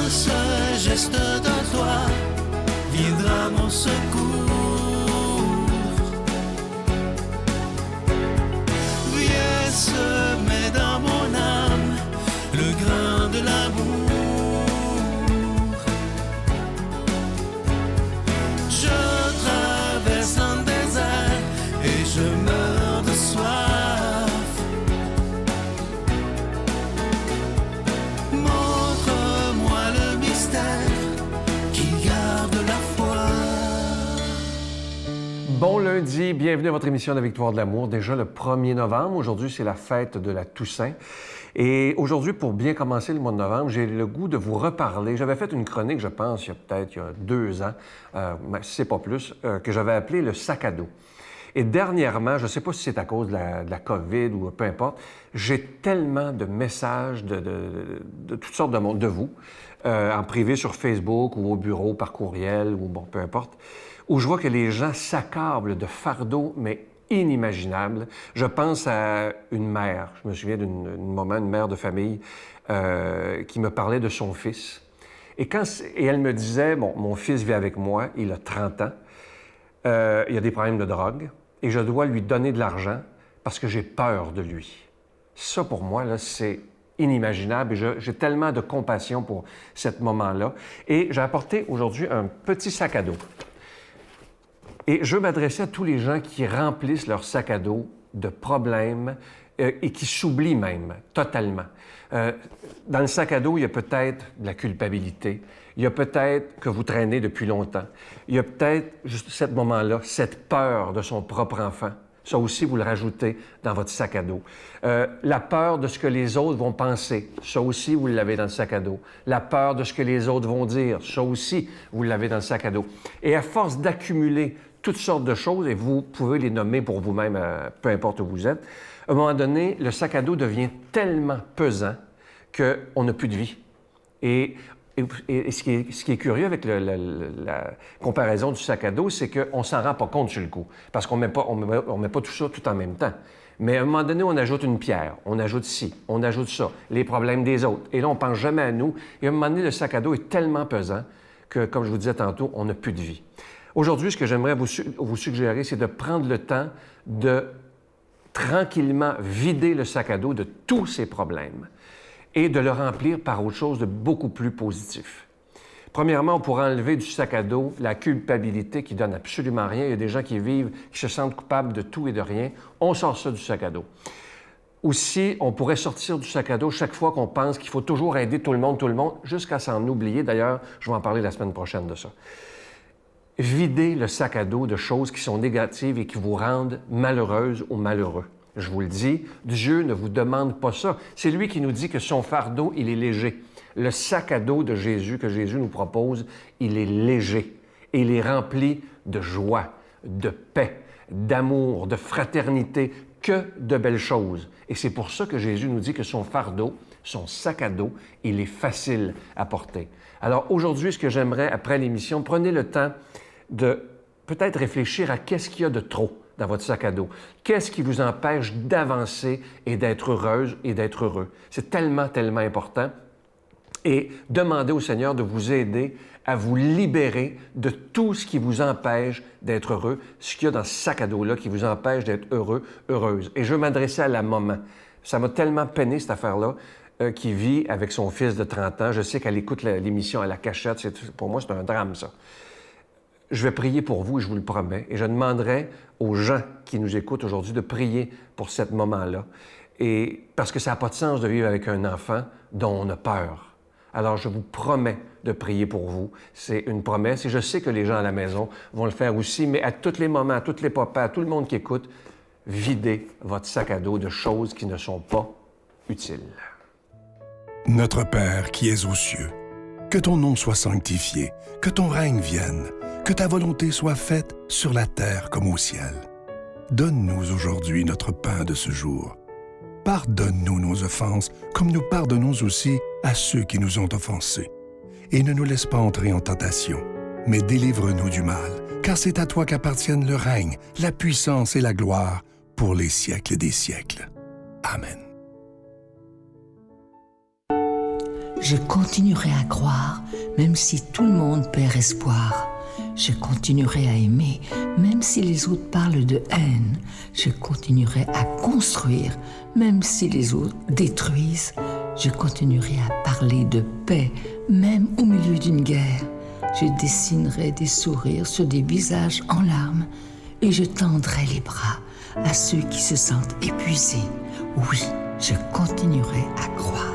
ce geste d'un toit viendra mon secours. Viens semer dans mon âme le grain de l'amour. Je traverse un désert et je meurs de soif. Montre-moi le mystère qui garde la foi. Bon lundi, bienvenue à votre émission La Victoire de l'amour. Déjà le 1er novembre, aujourd'hui c'est la fête de la Toussaint. Et aujourd'hui, pour bien commencer le mois de novembre, j'ai le goût de vous reparler. J'avais fait une chronique, je pense, il y a 2 ans, si c'est pas plus, que j'avais appelé le sac à dos. Et dernièrement, je ne sais pas si c'est à cause de la COVID ou peu importe, j'ai tellement de messages de toutes sortes de vous, en privé sur Facebook ou au bureau, par courriel ou bon, peu importe, où je vois que les gens s'accablent de fardeaux, mais inimaginables. Je pense à une mère, je me souviens d'une maman, une mère de famille, qui me parlait de son fils. Et elle me disait, bon, mon fils vit avec moi, il a 30 ans, il a des problèmes de drogue, et je dois lui donner de l'argent parce que j'ai peur de lui. Ça, pour moi, là, c'est inimaginable et j'ai tellement de compassion pour ce moment-là. Et j'ai apporté aujourd'hui un petit sac à dos. Et je veux m'adresser à tous les gens qui remplissent leur sac à dos de problèmes et qui s'oublient même totalement. Dans le sac à dos, il y a peut-être de la culpabilité. Il y a peut-être que vous traînez depuis longtemps. Il y a peut-être, juste à ce moment-là, cette peur de son propre enfant. Ça aussi, vous le rajoutez dans votre sac à dos. La peur de ce que les autres vont penser. Ça aussi, vous l'avez dans le sac à dos. La peur de ce que les autres vont dire. Ça aussi, vous l'avez dans le sac à dos. Et à force d'accumuler toutes sortes de choses, et vous pouvez les nommer pour vous-même, peu importe où vous êtes, à un moment donné, le sac à dos devient tellement pesant qu'on n'a plus de vie. Et ce qui est curieux avec la comparaison du sac à dos, c'est qu'on ne s'en rend pas compte sur le coup, parce qu'on met pas tout ça tout en même temps. Mais à un moment donné, on ajoute une pierre, on ajoute ci, on ajoute ça, les problèmes des autres. Et là, on ne pense jamais à nous. Et à un moment donné, le sac à dos est tellement pesant que, comme je vous disais tantôt, on n'a plus de vie. Aujourd'hui, ce que j'aimerais vous suggérer, c'est de prendre le temps de tranquillement vider le sac à dos de tous ces problèmes et de le remplir par autre chose de beaucoup plus positif. Premièrement, on pourrait enlever du sac à dos la culpabilité qui donne absolument rien. Il y a des gens qui vivent, qui se sentent coupables de tout et de rien. On sort ça du sac à dos. Aussi, on pourrait sortir du sac à dos chaque fois qu'on pense qu'il faut toujours aider tout le monde, jusqu'à s'en oublier. D'ailleurs, je vais en parler la semaine prochaine de ça. Videz le sac à dos de choses qui sont négatives et qui vous rendent malheureuse ou malheureux. Je vous le dis, Dieu ne vous demande pas ça. C'est lui qui nous dit que son fardeau, il est léger. Le sac à dos de Jésus que Jésus nous propose, il est léger. Et il est rempli de joie, de paix, d'amour, de fraternité, que de belles choses. Et c'est pour ça que Jésus nous dit que son fardeau, son sac à dos, il est facile à porter. Alors aujourd'hui, ce que j'aimerais, après l'émission, prenez le temps de peut-être réfléchir à qu'est-ce qu'il y a de trop dans votre sac à dos. Qu'est-ce qui vous empêche d'avancer et d'être heureuse et d'être heureux? C'est tellement, tellement important. Et demandez au Seigneur de vous aider à vous libérer de tout ce qui vous empêche d'être heureux, ce qu'il y a dans ce sac à dos-là qui vous empêche d'être heureux, heureuse. Et je veux m'adresser à la maman. Ça m'a tellement peiné, cette affaire-là, qui vit avec son fils de 30 ans. Je sais qu'elle écoute l'émission à la cachette. Pour moi, c'est un drame, ça. Je vais prier pour vous, je vous le promets, et je demanderai aux gens qui nous écoutent aujourd'hui de prier pour ce moment-là. Et parce que ça n'a pas de sens de vivre avec un enfant dont on a peur. Alors, je vous promets de prier pour vous. C'est une promesse, et je sais que les gens à la maison vont le faire aussi, mais à tous les moments, à tous les papas, à tout le monde qui écoute, videz votre sac à dos de choses qui ne sont pas utiles. Notre Père qui es aux cieux, que ton nom soit sanctifié, que ton règne vienne, que ta volonté soit faite sur la terre comme au ciel. Donne-nous aujourd'hui notre pain de ce jour. Pardonne-nous nos offenses, comme nous pardonnons aussi à ceux qui nous ont offensés. Et ne nous laisse pas entrer en tentation, mais délivre-nous du mal, car c'est à toi qu'appartiennent le règne, la puissance et la gloire pour les siècles des siècles. Amen. Je continuerai à croire, même si tout le monde perd espoir. Je continuerai à aimer, même si les autres parlent de haine. Je continuerai à construire, même si les autres détruisent. Je continuerai à parler de paix, même au milieu d'une guerre. Je dessinerai des sourires sur des visages en larmes et je tendrai les bras à ceux qui se sentent épuisés. Oui, je continuerai à croire.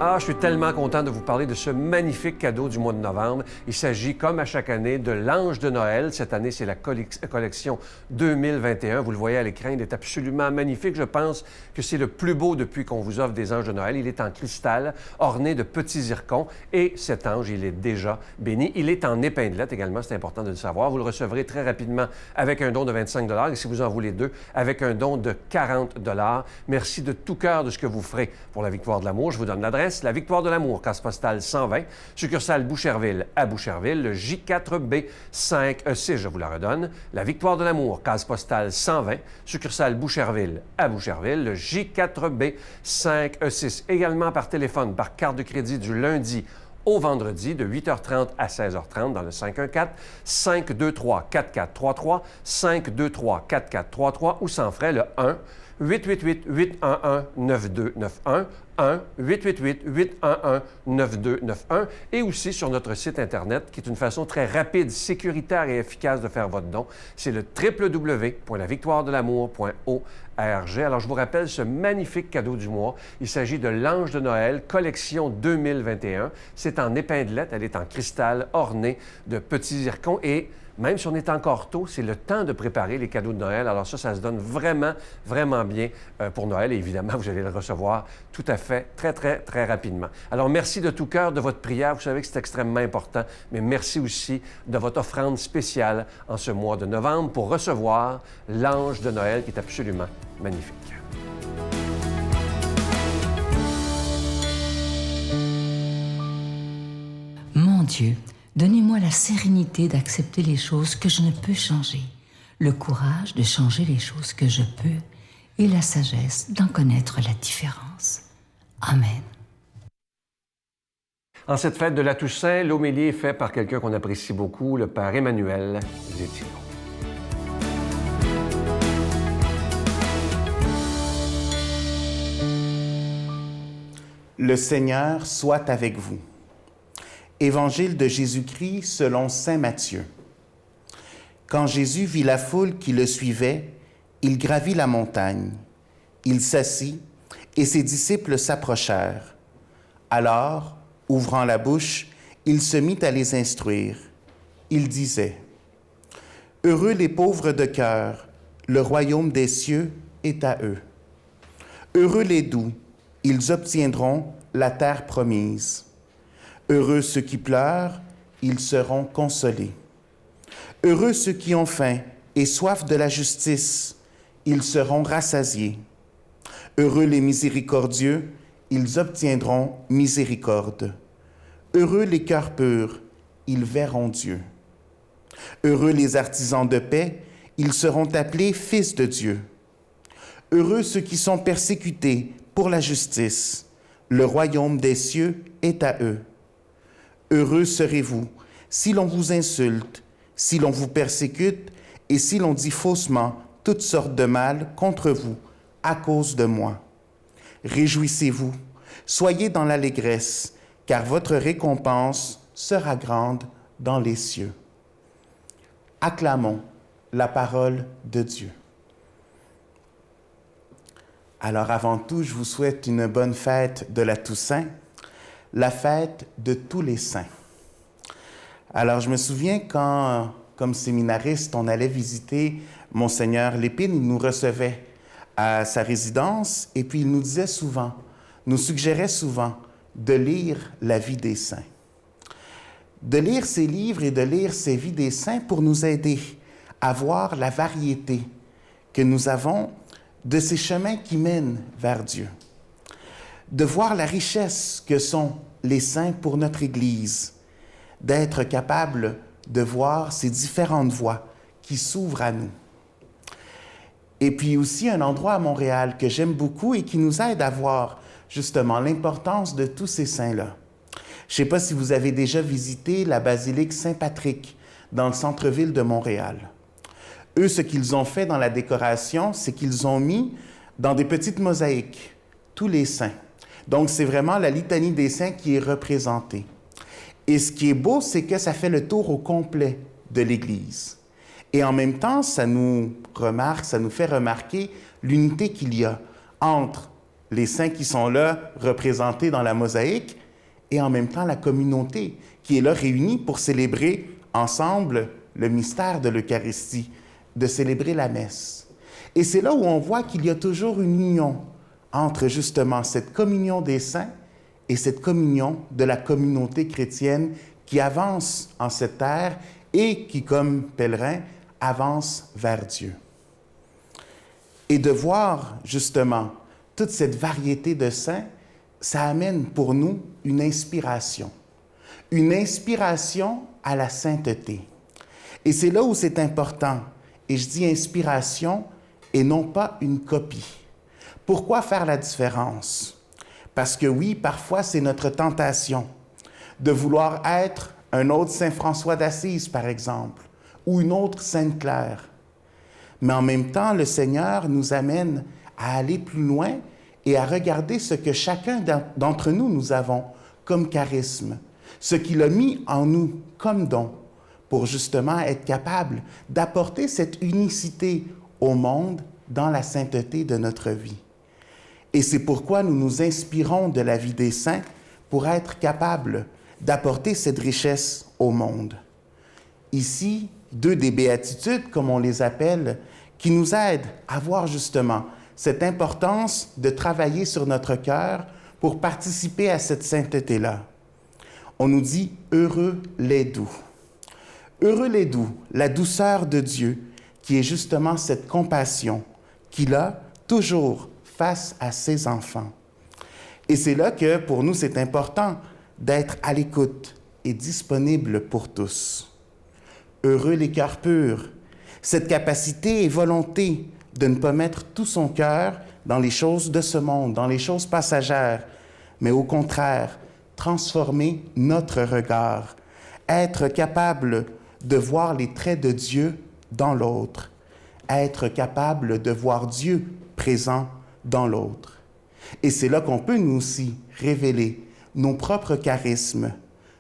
Ah, je suis tellement content de vous parler de ce magnifique cadeau du mois de novembre. Il s'agit, comme à chaque année, de l'Ange de Noël. Cette année, c'est la collection 2021. Vous le voyez à l'écran, il est absolument magnifique. Je pense que c'est le plus beau depuis qu'on vous offre des anges de Noël. Il est en cristal, orné de petits zircons. Et cet ange, il est déjà béni. Il est en épinglette également, c'est important de le savoir. Vous le recevrez très rapidement avec un don de 25 $ et si vous en voulez deux, avec un don de 40 $. Merci de tout cœur de ce que vous ferez pour la Victoire de l'amour. Je vous donne l'adresse. La Victoire de l'amour, case postale 120, succursale Boucherville à Boucherville, le J4B 5E6, je vous la redonne. La Victoire de l'amour, case postale 120, succursale Boucherville à Boucherville, le J4B 5E6. Également par téléphone, par carte de crédit du lundi au vendredi de 8h30 à 16h30 dans le 514-523-4433, 523-4433 ou sans frais le 1-888-811-9291, 1-888-811-9291 et aussi sur notre site Internet qui est une façon très rapide, sécuritaire et efficace de faire votre don. C'est le www.lavictoiredelamour.org. Alors, je vous rappelle ce magnifique cadeau du mois. Il s'agit de l'Ange de Noël, collection 2021. C'est en épinglette, elle est en cristal orné de petits zircons et même si on est encore tôt, c'est le temps de préparer les cadeaux de Noël. Alors ça se donne vraiment, vraiment bien pour Noël. Et évidemment, vous allez le recevoir tout à fait, très, très, très rapidement. Alors, merci de tout cœur de votre prière. Vous savez que c'est extrêmement important. Mais merci aussi de votre offrande spéciale en ce mois de novembre pour recevoir l'Ange de Noël qui est absolument magnifique. Mon Dieu, donnez-moi la sérénité d'accepter les choses que je ne peux changer, le courage de changer les choses que je peux et la sagesse d'en connaître la différence. Amen. En cette fête de la Toussaint, l'homélie est faite par quelqu'un qu'on apprécie beaucoup, le Père Emmanuel Zétilo. Le Seigneur soit avec vous. Évangile de Jésus-Christ selon saint Matthieu. Quand Jésus vit la foule qui le suivait, il gravit la montagne. Il s'assit et ses disciples s'approchèrent. Alors, ouvrant la bouche, il se mit à les instruire. Il disait, « Heureux les pauvres de cœur, le royaume des cieux est à eux. Heureux les doux, ils obtiendront la terre promise. Heureux ceux qui pleurent, ils seront consolés. Heureux ceux qui ont faim et soif de la justice, ils seront rassasiés. Heureux les miséricordieux, ils obtiendront miséricorde. Heureux les cœurs purs, ils verront Dieu. Heureux les artisans de paix, ils seront appelés fils de Dieu. Heureux ceux qui sont persécutés pour la justice, le royaume des cieux est à eux. Heureux serez-vous si l'on vous insulte, si l'on vous persécute et si l'on dit faussement toutes sortes de mal contre vous à cause de moi. Réjouissez-vous, soyez dans l'allégresse, car votre récompense sera grande dans les cieux. Acclamons la parole de Dieu. Alors avant tout, je vous souhaite une bonne fête de la Toussaint, la fête de tous les saints. Alors je me souviens quand, comme séminariste, on allait visiter Monseigneur Lépine, il nous recevait à sa résidence et puis il nous disait souvent, nous suggérait souvent de lire la vie des saints. De lire ces livres et de lire ces vies des saints pour nous aider à voir la variété que nous avons de ces chemins qui mènent vers Dieu. De voir la richesse que sont les saints pour notre Église, d'être capable de voir ces différentes voies qui s'ouvrent à nous. Et puis aussi un endroit à Montréal que j'aime beaucoup et qui nous aide à voir justement l'importance de tous ces saints-là. Je ne sais pas si vous avez déjà visité la basilique Saint-Patrick dans le centre-ville de Montréal. Eux, ce qu'ils ont fait dans la décoration, c'est qu'ils ont mis dans des petites mosaïques tous les saints. Donc, c'est vraiment la litanie des saints qui est représentée. Et ce qui est beau, c'est que ça fait le tour au complet de l'Église. Et en même temps, ça nous fait remarquer l'unité qu'il y a entre les saints qui sont là, représentés dans la mosaïque, et en même temps la communauté qui est là réunie pour célébrer ensemble le mystère de l'Eucharistie, de célébrer la messe. Et c'est là où on voit qu'il y a toujours une union entre justement cette communion des saints et cette communion de la communauté chrétienne qui avance en cette terre et qui, comme pèlerin, avance vers Dieu. Et de voir justement toute cette variété de saints, ça amène pour nous une inspiration à la sainteté. Et c'est là où c'est important, et je dis inspiration et non pas une copie. Pourquoi faire la différence? Parce que oui, parfois c'est notre tentation de vouloir être un autre Saint François d'Assise, par exemple, ou une autre Sainte Claire. Mais en même temps, le Seigneur nous amène à aller plus loin et à regarder ce que chacun d'entre nous avons comme charisme, ce qu'il a mis en nous comme don, pour justement être capable d'apporter cette unicité au monde dans la sainteté de notre vie. Et c'est pourquoi nous nous inspirons de la vie des saints pour être capables d'apporter cette richesse au monde. Ici, 2 des béatitudes, comme on les appelle, qui nous aident à voir justement cette importance de travailler sur notre cœur pour participer à cette sainteté-là. On nous dit « heureux les doux ». Heureux les doux, la douceur de Dieu, qui est justement cette compassion qu'il a toujours face à ses enfants. Et c'est là que, pour nous, c'est important d'être à l'écoute et disponible pour tous. Heureux les cœurs purs, cette capacité et volonté de ne pas mettre tout son cœur dans les choses de ce monde, dans les choses passagères, mais au contraire, transformer notre regard, être capable de voir les traits de Dieu dans l'autre, être capable de voir Dieu présent dans l'autre. Et c'est là qu'on peut nous aussi révéler nos propres charismes,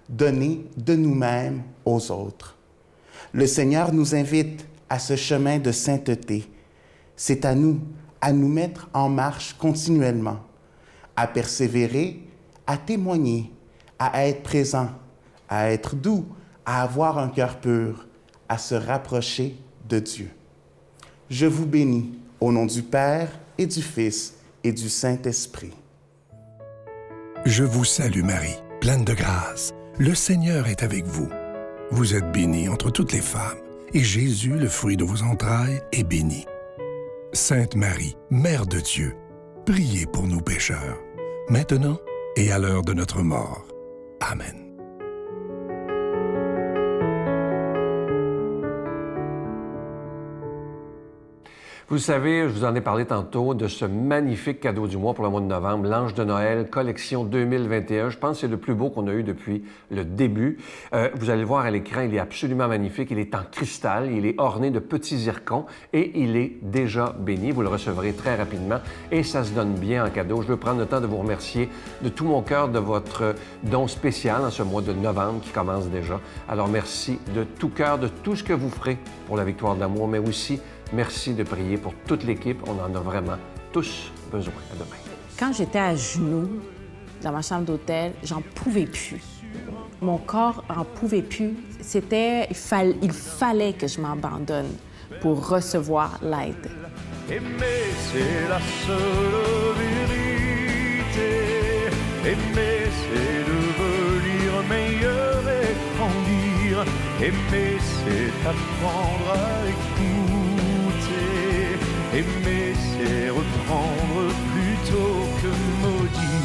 donner de nous-mêmes aux autres. Le Seigneur nous invite à ce chemin de sainteté. C'est à nous mettre en marche continuellement, à persévérer, à témoigner, à être présent, à être doux, à avoir un cœur pur, à se rapprocher de Dieu. Je vous bénis au nom du Père et du Fils et du Saint-Esprit. Je vous salue Marie, pleine de grâce. Le Seigneur est avec vous. Vous êtes bénie entre toutes les femmes, et Jésus, le fruit de vos entrailles, est béni. Sainte Marie, Mère de Dieu, priez pour nous pécheurs, maintenant et à l'heure de notre mort. Amen. Vous savez, je vous en ai parlé tantôt de ce magnifique cadeau du mois pour le mois de novembre, l'Ange de Noël, collection 2021. Je pense que c'est le plus beau qu'on a eu depuis le début. Vous allez le voir à l'écran, il est absolument magnifique. Il est en cristal, il est orné de petits zircons et il est déjà béni. Vous le recevrez très rapidement et ça se donne bien en cadeau. Je veux prendre le temps de vous remercier de tout mon cœur de votre don spécial en ce mois de novembre qui commence déjà. Alors merci de tout cœur, de tout ce que vous ferez pour la victoire de l'amour, mais aussi merci de prier pour toute l'équipe. On en a vraiment tous besoin. À demain. Quand j'étais à genoux dans ma chambre d'hôtel, j'en pouvais plus. Mon corps en pouvait plus. Il fallait que je m'abandonne pour recevoir l'aide. Aimer, c'est la seule vérité. Aimer, c'est devenir meilleur et grandir. Aimer, c'est apprendre à écouter. Aimer, c'est reprendre plutôt que maudire.